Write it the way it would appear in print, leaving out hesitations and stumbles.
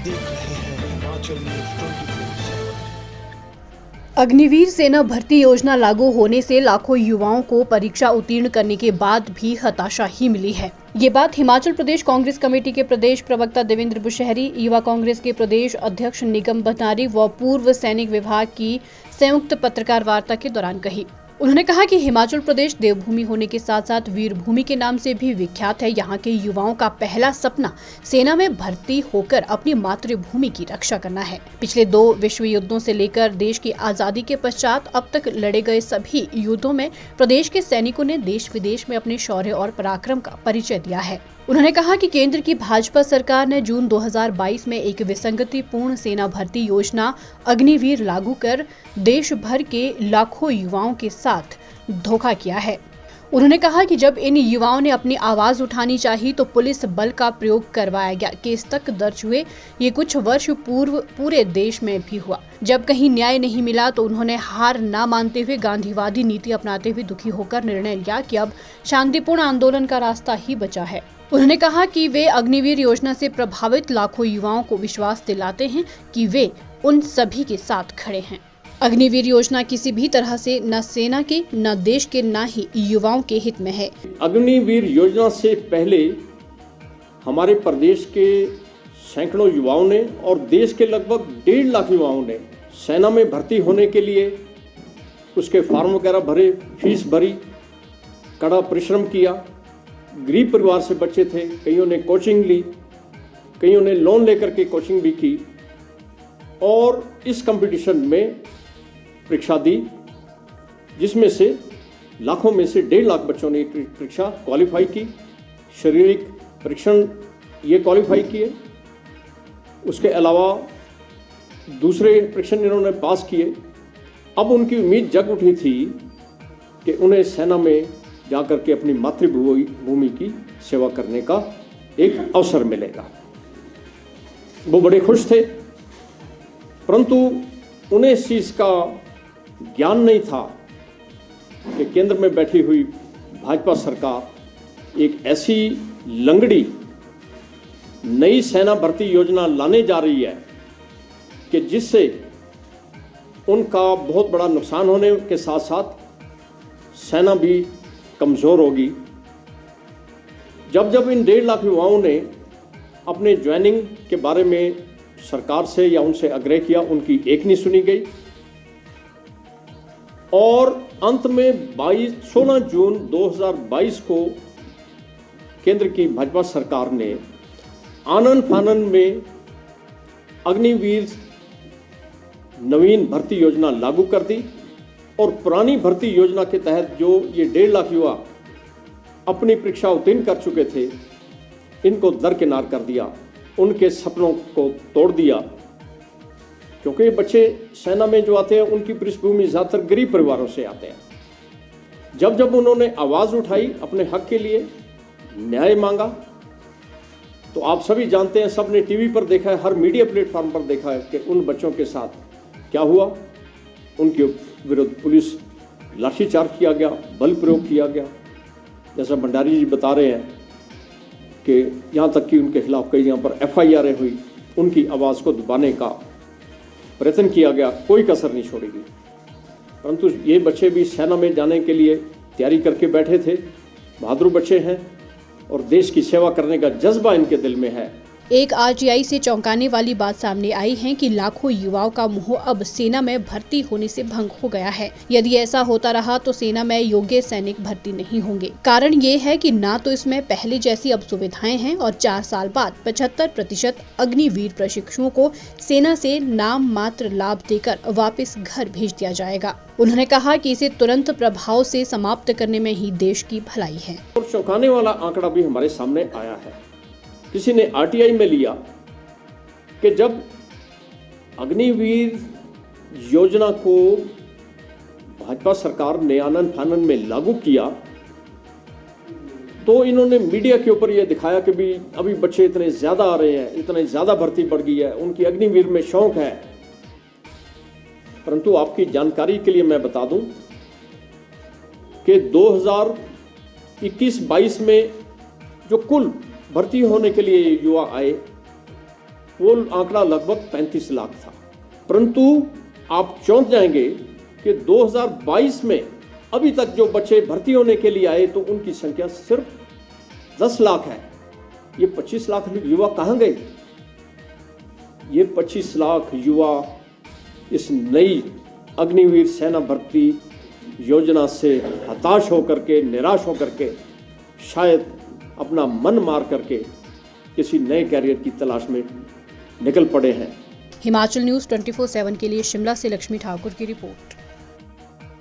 देख रहे हैं हिमाचल न्यूज 24/7। अग्निवीर सेना भर्ती योजना लागू होने से लाखों युवाओं को परीक्षा उत्तीर्ण करने के बाद भी हताशा ही मिली है। ये बात हिमाचल प्रदेश कांग्रेस कमेटी के प्रदेश प्रवक्ता देवेंद्र बुशहरी, युवा कांग्रेस के प्रदेश अध्यक्ष निगम भंडारी व पूर्व सैनिक विभाग की संयुक्त पत्रकार वार्ता के दौरान कही। उन्होंने कहा कि हिमाचल प्रदेश देवभूमि होने के साथ साथ वीर भूमि के नाम से भी विख्यात है। यहाँ के युवाओं का पहला सपना सेना में भर्ती होकर अपनी मातृभूमि की रक्षा करना है। पिछले 2 विश्व युद्धों से लेकर देश की आजादी के पश्चात अब तक लड़े गए सभी युद्धों में प्रदेश के सैनिकों ने देश विदेश में अपने शौर्य और पराक्रम का परिचय दिया है। उन्होंने कहा कि केंद्र की भाजपा सरकार ने जून 2022 में एक विसंगतिपूर्ण सेना भर्ती योजना अग्निवीर लागू कर देश भर के लाखों युवाओं के साथ धोखा किया है। उन्होंने कहा कि जब इन युवाओं ने अपनी आवाज उठानी चाहिए तो पुलिस बल का प्रयोग करवाया गया। केस तक दर्ज हुए। ये कुछ वर्ष पूर्व पूरे देश में भी हुआ। जब कहीं न्याय नहीं मिला तो उन्होंने हार न मानते हुए गांधीवादी नीति अपनाते हुए दुखी होकर निर्णय लिया कि अब शांतिपूर्ण आंदोलन का रास्ता ही बचा है। उन्होंने कहा कि वे अग्निवीर योजना से प्रभावित लाखों युवाओं को विश्वास दिलाते हैं कि वे उन सभी के साथ खड़े हैं। अग्निवीर योजना किसी भी तरह से न सेना के, न देश के, न ही युवाओं के हित में है। अग्निवीर योजना से पहले हमारे प्रदेश के सैकड़ों युवाओं ने और देश के लगभग 1.5 लाख युवाओं ने सेना में भर्ती होने के लिए उसके फॉर्म वगैरह भरे, फीस भरी, कड़ा परिश्रम किया। गरीब परिवार से बच्चे थे, कईयों ने कोचिंग ली, कईयों ने लोन लेकर के कोचिंग भी की और इस कंपटीशन में परीक्षा दी, जिसमें से लाखों में से 1.5 लाख बच्चों ने परीक्षा क्वालिफाई की। शारीरिक परीक्षण ये क्वालिफाई किए, उसके अलावा दूसरे परीक्षण इन्होंने पास किए। अब उनकी उम्मीद जग उठी थी कि उन्हें सेना में जाकर के अपनी मातृभूमि की सेवा करने का एक अवसर मिलेगा। वो बड़े खुश थे, परंतु उन्हें इस चीज़ का ज्ञान नहीं था कि केंद्र में बैठी हुई भाजपा सरकार एक ऐसी लंगड़ी नई सेना भर्ती योजना लाने जा रही है कि जिससे उनका बहुत बड़ा नुकसान होने के साथ साथ सेना भी कमज़ोर होगी। जब इन 1.5 लाख युवाओं ने अपने ज्वाइनिंग के बारे में सरकार से या उनसे आग्रह किया, उनकी एक नहीं सुनी गई और अंत में 16 जून 2022 को केंद्र की भाजपा सरकार ने आनन फानन में अग्निवीर नवीन भर्ती योजना लागू कर दी और पुरानी भर्ती योजना के तहत जो ये 1.5 लाख युवा अपनी परीक्षा उत्तीर्ण कर चुके थे, इनको दरकिनार कर दिया, उनके सपनों को तोड़ दिया। क्योंकि ये बच्चे सेना में जो आते हैं उनकी पृष्ठभूमि ज़्यादातर गरीब परिवारों से आते हैं। जब उन्होंने आवाज़ उठाई, अपने हक के लिए न्याय मांगा, तो आप सभी जानते हैं, सबने टीवी पर देखा है, हर मीडिया प्लेटफॉर्म पर देखा है कि उन बच्चों के साथ क्या हुआ। उनके विरुद्ध पुलिस लाठीचार्ज किया गया, बल प्रयोग किया गया। जैसा भंडारी जी बता रहे हैं कि यहाँ तक कि उनके खिलाफ कई जगह पर FIR हुई, उनकी आवाज़ को दबाने का प्रयत्न किया गया, कोई कसर नहीं छोड़ेगी। परंतु ये बच्चे भी सेना में जाने के लिए तैयारी करके बैठे थे, बहादुर बच्चे हैं और देश की सेवा करने का जज्बा इनके दिल में है। एक RTI से चौंकाने वाली बात सामने आई है कि लाखों युवाओं का मोह अब सेना में भर्ती होने से भंग हो गया है। यदि ऐसा होता रहा तो सेना में योग्य सैनिक भर्ती नहीं होंगे। कारण ये है कि ना तो इसमें पहले जैसी अब सुविधाएं हैं और 4 साल बाद 75% अग्निवीर प्रशिक्षुओं को सेना से नाम मात्र लाभ देकर वापस घर भेज दिया जाएगा। उन्होंने कहा कि इसे तुरंत प्रभाव से समाप्त करने में ही देश की भलाई है। और चौंकाने वाला आंकड़ा भी हमारे सामने आया है। किसी ने RTI में लिया कि जब अग्निवीर योजना को भाजपा सरकार ने आनन फानन में लागू किया तो इन्होंने मीडिया के ऊपर यह दिखाया कि भी अभी बच्चे इतने ज़्यादा आ रहे हैं, इतने ज़्यादा भर्ती बढ़ गई है, उनकी अग्निवीर में शौक है। परंतु आपकी जानकारी के लिए मैं बता दूं कि 2021-22 में जो कुल भर्ती होने के लिए युवा आए वो आंकड़ा लगभग 35 लाख था। परंतु आप चौंक जाएंगे कि 2022 में अभी तक जो बच्चे भर्ती होने के लिए आए तो उनकी संख्या सिर्फ 10 लाख है। ये 25 लाख युवा कहाँ गए? ये 25 लाख युवा इस नई अग्निवीर सेना भर्ती योजना से हताश होकर के, निराश होकर के, शायद अपना मन मार करके किसी नए कैरियर की तलाश में निकल पड़े हैं। हिमाचल न्यूज़ 24/7 के लिए शिमला से लक्ष्मी ठाकुर की रिपोर्ट।